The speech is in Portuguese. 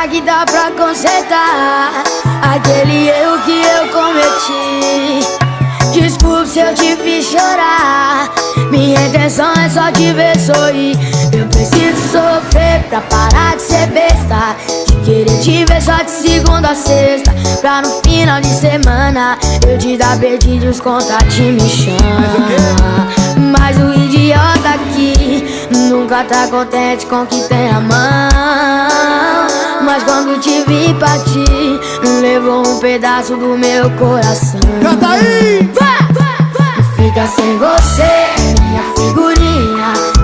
Será que dá pra consertar aquele erro que eu cometi? Desculpe se eu te fiz chorar, minha intenção é só te ver sorrir. Eu preciso sofrer pra parar de ser besta, de querer te ver só de segunda a sexta, pra no final de semana eu te dar pedidos, contatinho me chama. Mas o idiota aqui nunca tá contente com o que tem a mão. Mas quando te vi partir, levou um pedaço do meu coração. Canta aí! Fica sem você, minha figurinha.